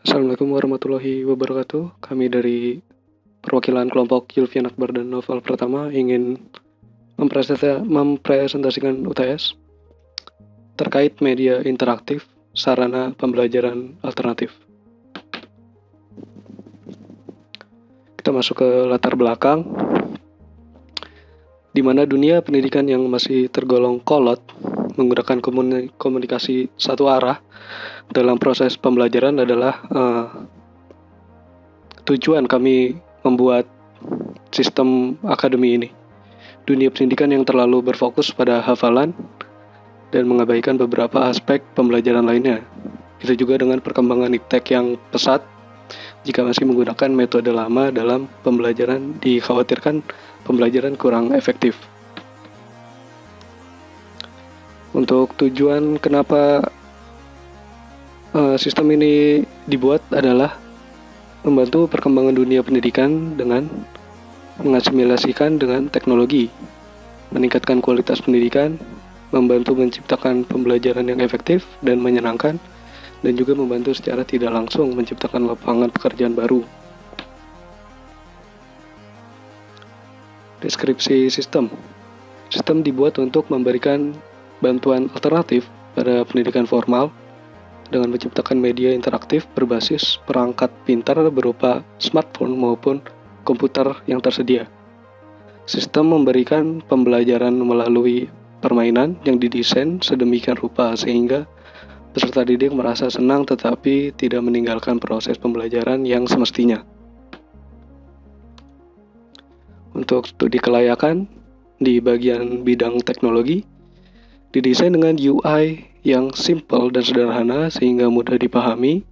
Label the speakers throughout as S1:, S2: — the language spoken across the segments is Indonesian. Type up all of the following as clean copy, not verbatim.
S1: Assalamualaikum warahmatullahi wabarakatuh. Kami dari perwakilan kelompok Yulfian Akbar dan Novel Pertama ingin mempresentasikan UTS terkait media interaktif, sarana pembelajaran alternatif. Kita masuk ke latar belakang, di mana dunia pendidikan yang masih tergolong kolot menggunakan komunikasi satu arah dalam proses pembelajaran adalah tujuan kami membuat sistem akademi ini. Dunia pendidikan yang terlalu berfokus pada hafalan dan mengabaikan beberapa aspek pembelajaran lainnya. Itu juga dengan perkembangan iptek yang pesat, jika masih menggunakan metode lama dalam pembelajaran, dikhawatirkan pembelajaran kurang efektif. Untuk tujuan kenapa sistem ini dibuat adalah membantu perkembangan dunia pendidikan dengan mengasimilasikan dengan teknologi, meningkatkan kualitas pendidikan, membantu menciptakan pembelajaran yang efektif dan menyenangkan, dan juga membantu secara tidak langsung menciptakan lapangan pekerjaan baru. Deskripsi sistem. Sistem dibuat untuk memberikan bantuan alternatif pada pendidikan formal dengan menciptakan media interaktif berbasis perangkat pintar berupa smartphone maupun komputer yang tersedia. Sistem memberikan pembelajaran melalui permainan yang didesain sedemikian rupa sehingga peserta didik merasa senang tetapi tidak meninggalkan proses pembelajaran yang semestinya. Untuk studi kelayakan di bagian bidang teknologi, didesain dengan UI yang simple dan sederhana sehingga mudah dipahami,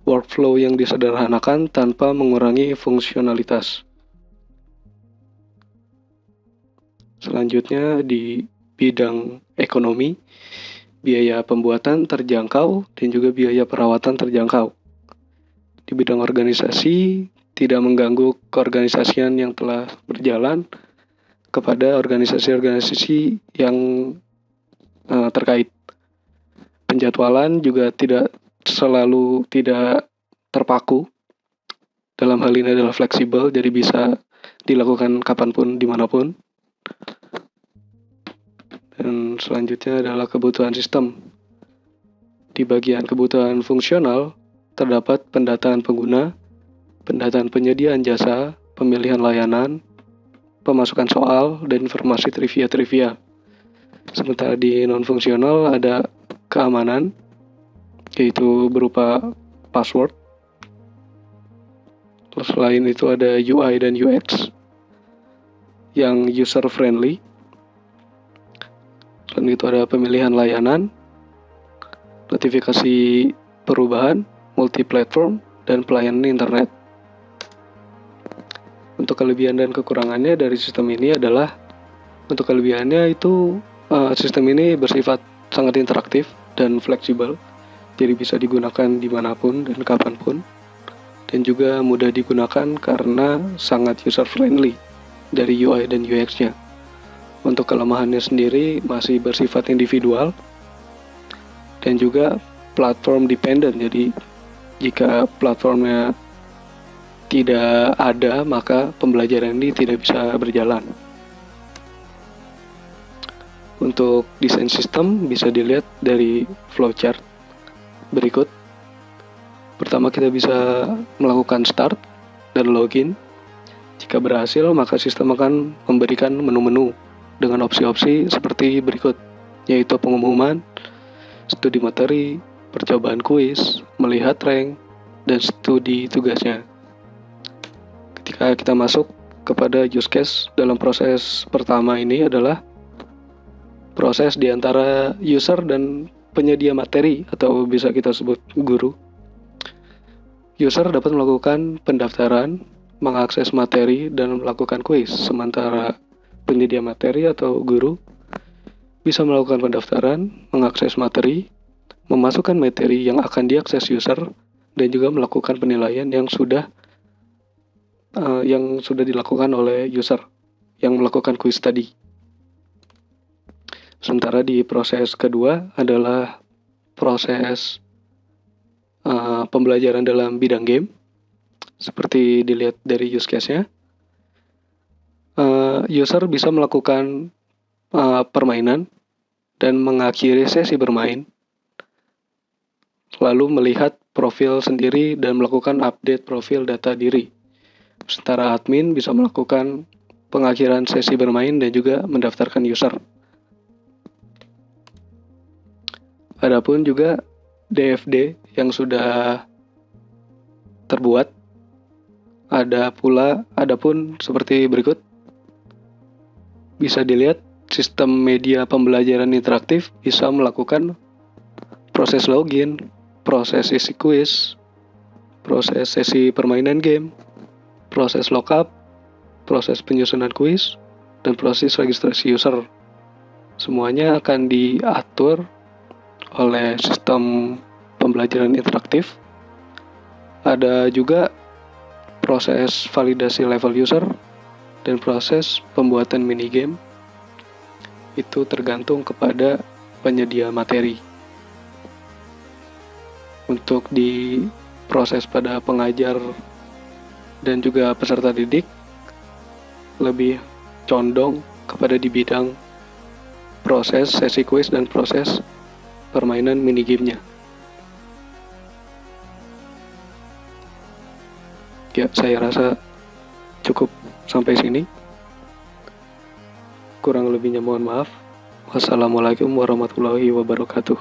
S1: workflow yang disederhanakan tanpa mengurangi fungsionalitas. Selanjutnya di bidang ekonomi, biaya pembuatan terjangkau dan juga biaya perawatan terjangkau. Di bidang organisasi, tidak mengganggu keorganisasian yang telah berjalan kepada organisasi-organisasi yang terkait. Penjadwalan juga tidak terpaku. Dalam hal ini adalah fleksibel, jadi bisa dilakukan kapanpun, dimanapun. Dan selanjutnya adalah kebutuhan sistem. Di bagian kebutuhan fungsional, terdapat pendataan pengguna, pendataan penyediaan jasa, pemilihan layanan, pemasukan soal, dan informasi trivia. Sementara di non-fungsional ada keamanan, yaitu berupa password. Selain itu ada UI dan UX yang user-friendly. Selain itu ada pemilihan layanan, notifikasi perubahan, multi-platform, dan pelayanan internet. Untuk kelebihan dan kekurangannya dari sistem ini adalah, untuk kelebihannya itu sistem ini bersifat sangat interaktif dan fleksibel, jadi bisa digunakan dimanapun dan kapanpun, dan juga mudah digunakan karena sangat user-friendly dari UI dan UX-nya. Untuk kelemahannya sendiri masih bersifat individual dan juga platform dependent, jadi jika platformnya tidak ada maka pembelajaran ini tidak bisa berjalan. Untuk desain sistem bisa dilihat dari flowchart berikut. Pertama, kita bisa melakukan start dan login. Jika berhasil, maka sistem akan memberikan menu-menu dengan opsi-opsi seperti berikut, yaitu pengumuman, studi materi, percobaan kuis, melihat rank, dan studi tugasnya. Ketika kita masuk kepada use case dalam proses pertama ini adalah proses di antara user dan penyedia materi atau bisa kita sebut guru. User dapat melakukan pendaftaran, mengakses materi, dan melakukan kuis, sementara penyedia materi atau guru bisa melakukan pendaftaran, mengakses materi, memasukkan materi yang akan diakses user, dan juga melakukan penilaian yang sudah dilakukan oleh user yang melakukan kuis tadi. Sementara di proses kedua adalah proses pembelajaran dalam bidang game. Seperti dilihat dari use case-nya, user bisa melakukan permainan dan mengakhiri sesi bermain, lalu melihat profil sendiri dan melakukan update profil data diri. Sementara admin bisa melakukan pengakhiran sesi bermain dan juga mendaftarkan user. Adapun juga DFD yang sudah terbuat, adapun seperti berikut. Bisa dilihat sistem media pembelajaran interaktif bisa melakukan proses login, proses sesi quiz, proses sesi permainan game, proses lockup, proses penyusunan quiz, dan proses registrasi user. Semuanya akan diatur oleh sistem pembelajaran interaktif. Ada juga proses validasi level user dan proses pembuatan minigame. Itu tergantung kepada penyedia materi. Untuk di proses pada pengajar dan juga peserta didik lebih condong kepada di bidang proses sesi quiz dan proses permainan minigamenya. Ya, saya rasa cukup sampai sini. Kurang lebihnya mohon maaf. Wassalamualaikum warahmatullahi wabarakatuh.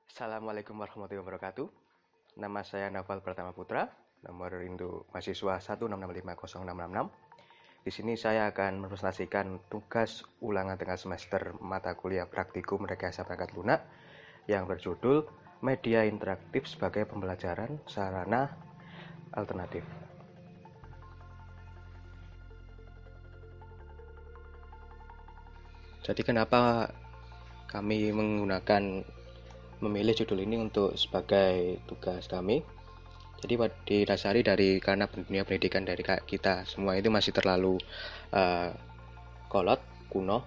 S2: Assalamualaikum warahmatullahi wabarakatuh. Nama saya Naval Pratama Putra, nomor induk mahasiswa 1665066. Di sini saya akan mempresentasikan tugas ulangan tengah semester mata kuliah praktikum rekayasa perangkat lunak yang berjudul Media Interaktif sebagai Pembelajaran Sarana Alternatif. Jadi kenapa kami memilih judul ini untuk sebagai tugas kami? Jadi didasari karena dunia pendidikan dari kita semua itu masih terlalu kolot, kuno,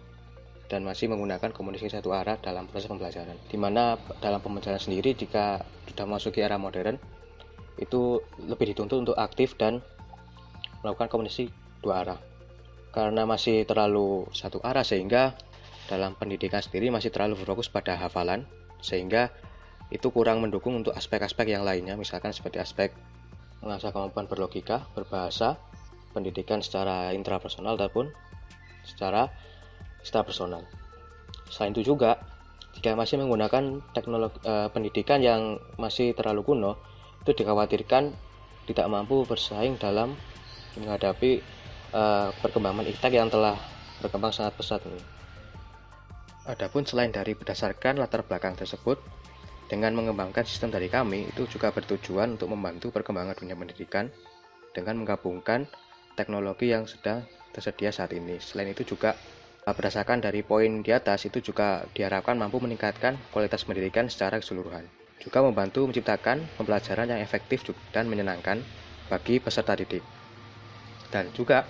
S2: dan masih menggunakan komunikasi satu arah dalam proses pembelajaran. Dimana dalam pembelajaran sendiri jika sudah memasuki era modern, itu lebih dituntut untuk aktif dan melakukan komunikasi dua arah. Karena masih terlalu satu arah sehingga dalam pendidikan sendiri masih terlalu berfokus pada hafalan, sehingga itu kurang mendukung untuk aspek-aspek yang lainnya, misalkan seperti aspek mengasah kemampuan berlogika, berbahasa, pendidikan secara intrapersonal ataupun secara ekstrapersonal. Selain itu juga, jika masih menggunakan teknologi pendidikan yang masih terlalu kuno, itu dikhawatirkan tidak mampu bersaing dalam menghadapi perkembangan iptek yang telah berkembang sangat pesat ini. Adapun selain dari berdasarkan latar belakang tersebut, dengan mengembangkan sistem dari kami, itu juga bertujuan untuk membantu perkembangan dunia pendidikan dengan menggabungkan teknologi yang sedang tersedia saat ini. Selain itu juga berdasarkan dari poin di atas, itu juga diharapkan mampu meningkatkan kualitas pendidikan secara keseluruhan. Juga membantu menciptakan pembelajaran yang efektif dan menyenangkan bagi peserta didik. Dan juga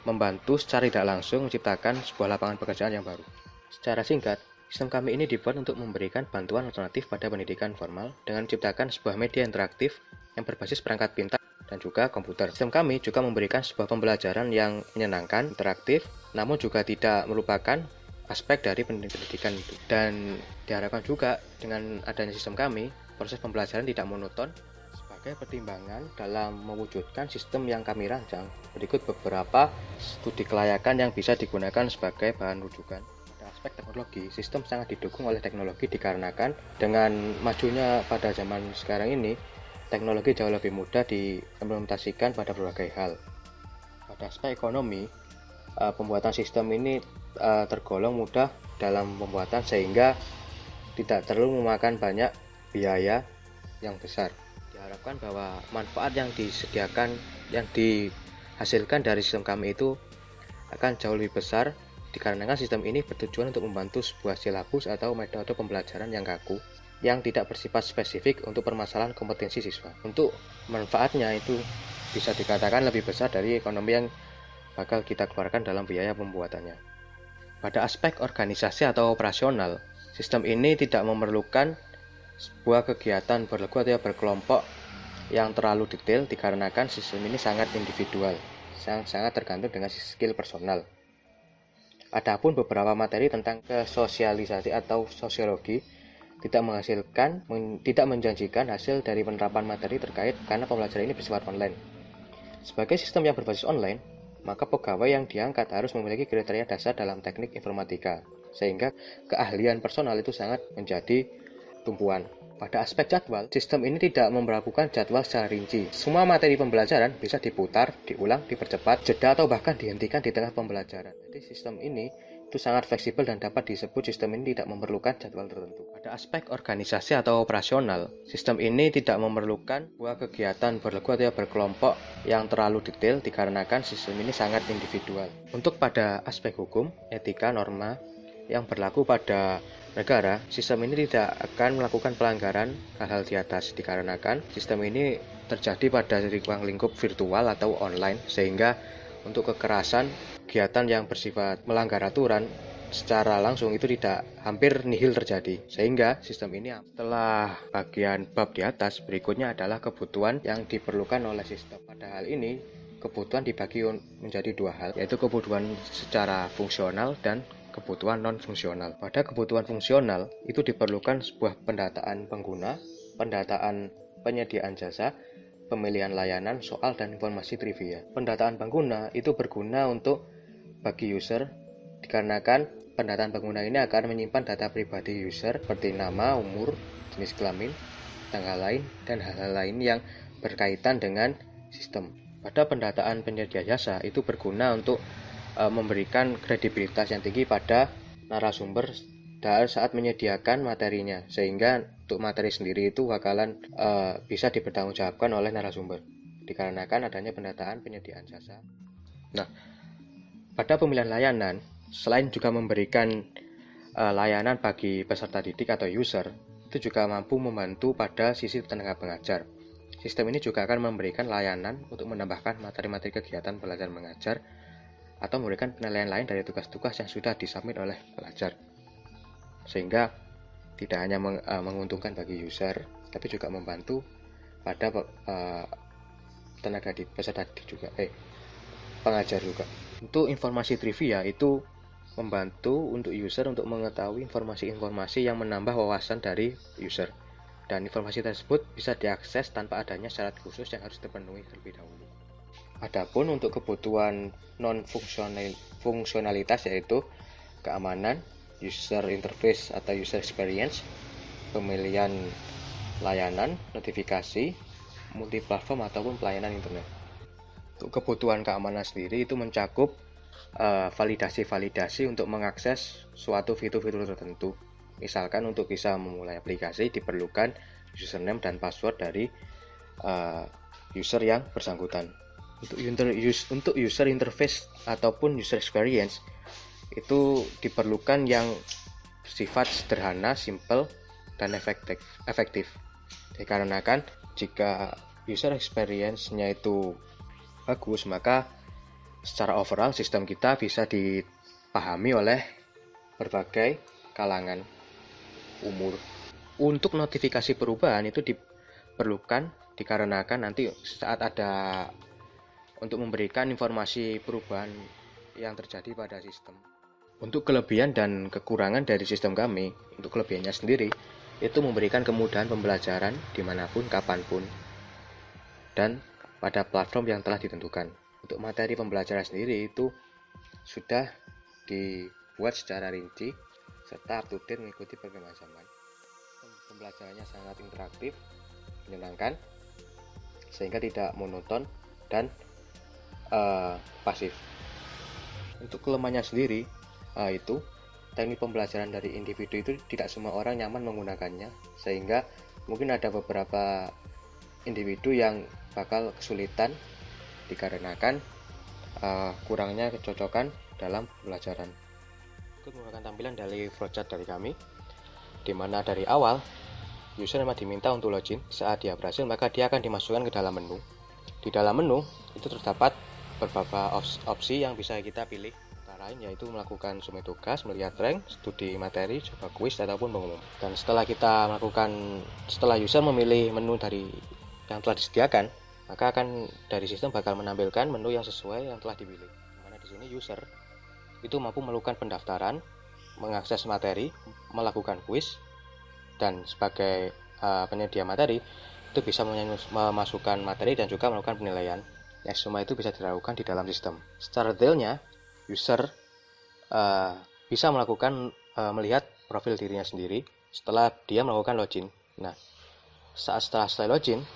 S2: membantu secara tidak langsung menciptakan sebuah lapangan pekerjaan yang baru. Secara singkat, sistem kami ini dibuat untuk memberikan bantuan alternatif pada pendidikan formal dengan menciptakan sebuah media interaktif yang berbasis perangkat pintar dan juga komputer. Sistem kami juga memberikan sebuah pembelajaran yang menyenangkan, interaktif, namun juga tidak melupakan aspek dari pendidikan itu. Dan diharapkan juga dengan adanya sistem kami, proses pembelajaran tidak monoton. Sebagai pertimbangan dalam mewujudkan sistem yang kami rancang, berikut beberapa studi kelayakan yang bisa digunakan sebagai bahan rujukan. Aspek teknologi, sistem sangat didukung oleh teknologi dikarenakan dengan majunya pada zaman sekarang ini, teknologi jauh lebih mudah diimplementasikan pada berbagai hal. Pada aspek ekonomi, pembuatan sistem ini tergolong mudah dalam pembuatan sehingga tidak perlu memakan banyak biaya yang besar. Diharapkan bahwa manfaat yang dihasilkan dari sistem kami itu akan jauh lebih besar dikarenakan sistem ini bertujuan untuk membantu sebuah silabus atau metode pembelajaran yang kaku yang tidak bersifat spesifik untuk permasalahan kompetensi siswa. Untuk manfaatnya itu bisa dikatakan lebih besar dari ekonomi yang bakal kita keluarkan dalam biaya pembuatannya. Pada aspek organisasi atau operasional, sistem ini tidak memerlukan sebuah kegiatan berlaku atau berkelompok yang terlalu detail dikarenakan sistem ini sangat individual, sangat tergantung dengan skill personal. Adapun beberapa materi tentang kesosialisasi atau sosiologi tidak menjanjikan hasil dari penerapan materi terkait karena pembelajaran ini bersifat online. Sebagai sistem yang berbasis online, maka pegawai yang diangkat harus memiliki kriteria dasar dalam teknik informatika, sehingga keahlian personal itu sangat menjadi tumpuan. Pada aspek jadwal, sistem ini tidak memberlakukan jadwal secara rinci. Semua materi pembelajaran bisa diputar, diulang, dipercepat, jeda, atau bahkan dihentikan di tengah pembelajaran. Jadi sistem ini itu sangat fleksibel dan dapat disebut sistem ini tidak memerlukan jadwal tertentu. Pada aspek organisasi atau operasional, sistem ini tidak memerlukan sebuah kegiatan berlaku atau berkelompok yang terlalu detail dikarenakan sistem ini sangat individual. Untuk pada aspek hukum, etika, norma yang berlaku pada negara, sistem ini tidak akan melakukan pelanggaran hal-hal di atas dikarenakan sistem ini terjadi pada ruang lingkup virtual atau online, sehingga untuk kekerasan kegiatan yang bersifat melanggar aturan secara langsung itu tidak hampir nihil terjadi, sehingga sistem ini setelah bagian bab di atas berikutnya adalah kebutuhan yang diperlukan oleh sistem. Pada hal ini kebutuhan dibagi menjadi dua hal, yaitu kebutuhan secara fungsional dan kebutuhan non-fungsional. Pada kebutuhan fungsional itu diperlukan sebuah pendataan pengguna, pendataan penyediaan jasa, pemilihan layanan, soal, dan informasi trivia. Pendataan pengguna itu berguna untuk bagi user dikarenakan pendataan pengguna ini akan menyimpan data pribadi user seperti nama, umur, jenis kelamin, tanggal lain, dan hal-hal lain yang berkaitan dengan sistem. Pada pendataan penyedia jasa itu berguna untuk memberikan kredibilitas yang tinggi pada narasumber saat menyediakan materinya, sehingga untuk materi sendiri itu bakalan bisa dipertanggungjawabkan oleh narasumber dikarenakan adanya pendataan penyediaan jasa. Nah, pada pemilihan layanan, selain juga memberikan layanan bagi peserta didik atau user, itu juga mampu membantu pada sisi tenaga pengajar. Sistem ini juga akan memberikan layanan untuk menambahkan materi-materi kegiatan belajar mengajar atau memberikan penilaian lain dari tugas-tugas yang sudah disubmit oleh pelajar, sehingga tidak hanya menguntungkan bagi user, tapi juga membantu pada tenaga peserta didik juga, pengajar juga. Untuk informasi trivia itu membantu untuk user untuk mengetahui informasi-informasi yang menambah wawasan dari user, dan informasi tersebut bisa diakses tanpa adanya syarat khusus yang harus dipenuhi terlebih dahulu. Adapun untuk kebutuhan non-fungsionalitas yaitu keamanan, user interface atau user experience, pemilihan layanan, notifikasi, multiplatform ataupun pelayanan internet. Untuk kebutuhan keamanan sendiri itu mencakup validasi untuk mengakses suatu fitur-fitur tertentu. Misalkan untuk bisa memulai aplikasi diperlukan username dan password dari user yang bersangkutan. Untuk user interface ataupun user experience itu diperlukan yang bersifat sederhana, simple, dan efektif. Dikarenakan jika user experience-nya itu bagus, maka secara overall sistem kita bisa dipahami oleh berbagai kalangan umur. Untuk notifikasi perubahan itu diperlukan dikarenakan nanti saat ada untuk memberikan informasi perubahan yang terjadi pada sistem. Untuk kelebihan dan kekurangan dari sistem kami, untuk kelebihannya sendiri itu memberikan kemudahan pembelajaran dimanapun, kapanpun, dan pada platform yang telah ditentukan. Untuk materi pembelajaran sendiri itu sudah dibuat secara rinci serta up to date mengikuti perkembangan zaman. Pembelajarannya sangat interaktif, menyenangkan, sehingga tidak monoton dan pasif. Untuk kelemahannya sendiri itu teknik pembelajaran dari individu itu tidak semua orang nyaman menggunakannya, sehingga mungkin ada beberapa individu yang bakal kesulitan dikarenakan kurangnya kecocokan dalam pembelajaran. Itu merupakan tampilan dari flowchart dari kami, di mana dari awal user memang diminta untuk login. Saat dia berhasil, maka dia akan dimasukkan ke dalam menu. Di dalam menu itu terdapat beberapa opsi yang bisa kita pilih. Antara lain yaitu melakukan summary tugas, melihat rank, studi materi, coba kuis ataupun pengumum. Dan setelah user memilih menu dari yang telah disediakan, maka akan dari sistem bakal menampilkan menu yang sesuai yang telah dipilih. Dimana di sini user itu mampu melakukan pendaftaran, mengakses materi, melakukan kuis, dan sebagai penyedia materi itu bisa memasukkan materi dan juga melakukan penilaian. Semua itu bisa dilakukan di dalam sistem. Secara detailnya, user bisa melakukan melihat profil dirinya sendiri setelah dia melakukan login. Nah, setelah login,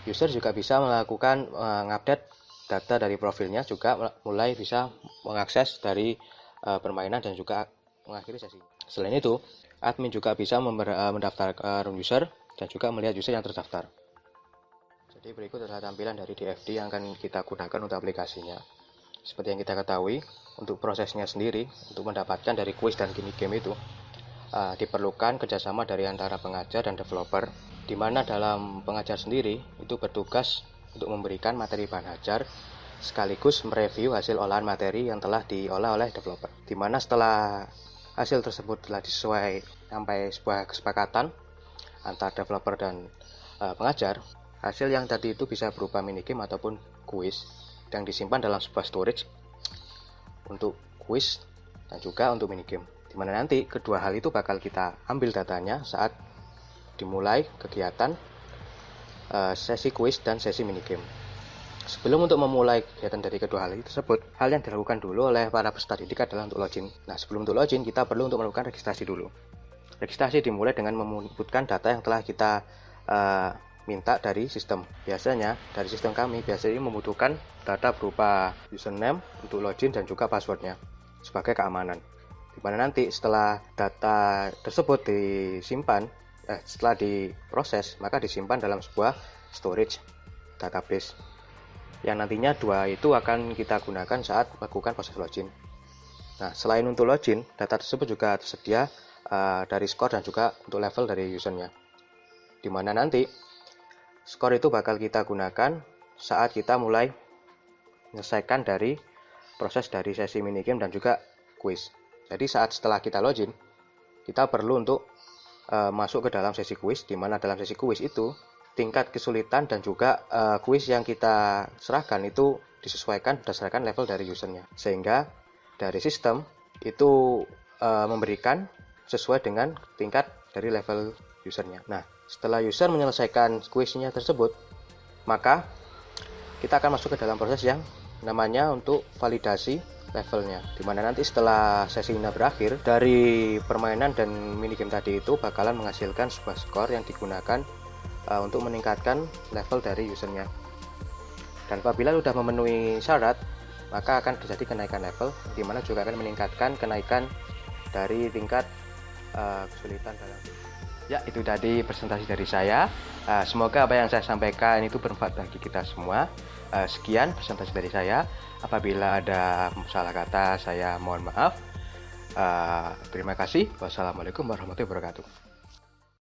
S2: user juga bisa melakukan mengupdate data dari profilnya, juga mulai bisa mengakses dari permainan dan juga mengakhiri sesi. Selain itu, admin juga bisa mendaftarkan user dan juga melihat user yang terdaftar. Jadi berikut adalah tampilan dari DFD yang akan kita gunakan untuk aplikasinya. Seperti yang kita ketahui, untuk prosesnya sendiri, untuk mendapatkan dari kuis dan mini game itu, diperlukan kerjasama dari antara pengajar dan developer, di mana dalam pengajar sendiri itu bertugas untuk memberikan materi bahan ajar, sekaligus mereview hasil olahan materi yang telah diolah oleh developer. Di mana setelah hasil tersebut telah disesuai sampai sebuah kesepakatan antara developer dan pengajar, hasil yang tadi itu bisa berupa minigame ataupun kuis yang disimpan dalam sebuah storage untuk kuis dan juga untuk minigame. Dimana nanti kedua hal itu bakal kita ambil datanya saat dimulai kegiatan sesi kuis dan sesi minigame. Sebelum untuk memulai kegiatan dari kedua hal tersebut, hal yang dilakukan dulu oleh para peserta didik adalah untuk login. Nah, sebelum untuk login, kita perlu untuk melakukan registrasi dulu. Registrasi dimulai dengan menginputkan data yang telah kita minta dari sistem. Biasanya dari sistem kami biasanya membutuhkan data berupa username untuk login dan juga passwordnya sebagai keamanan. Dimana nanti setelah data tersebut disimpan, setelah diproses, maka disimpan dalam sebuah storage database yang nantinya dua itu akan kita gunakan saat melakukan proses login. Nah, selain untuk login, data tersebut juga tersedia dari skor dan juga untuk level dari usernya. Dimana nanti skor itu bakal kita gunakan saat kita mulai menyelesaikan dari proses dari sesi minigame dan juga kuis. Jadi setelah kita login, kita perlu untuk masuk ke dalam sesi kuis, di mana dalam sesi kuis itu tingkat kesulitan dan juga kuis yang kita serahkan itu disesuaikan berdasarkan level dari usernya. Sehingga dari sistem itu memberikan sesuai dengan tingkat dari level usernya. Nah, setelah user menyelesaikan kuisnya tersebut, maka kita akan masuk ke dalam proses yang namanya untuk validasi levelnya, dimana nanti setelah sesi ini berakhir, dari permainan dan minigame tadi itu bakalan menghasilkan sebuah skor yang digunakan untuk meningkatkan level dari usernya. Dan apabila sudah memenuhi syarat, maka akan terjadi kenaikan level, dimana juga akan meningkatkan kenaikan dari tingkat kesulitan dalam. Ya, itu tadi presentasi dari saya. Semoga apa yang saya sampaikan itu bermanfaat bagi kita semua. Sekian presentasi dari saya. Apabila ada salah kata, saya mohon maaf. Terima kasih. Wassalamualaikum warahmatullahi wabarakatuh.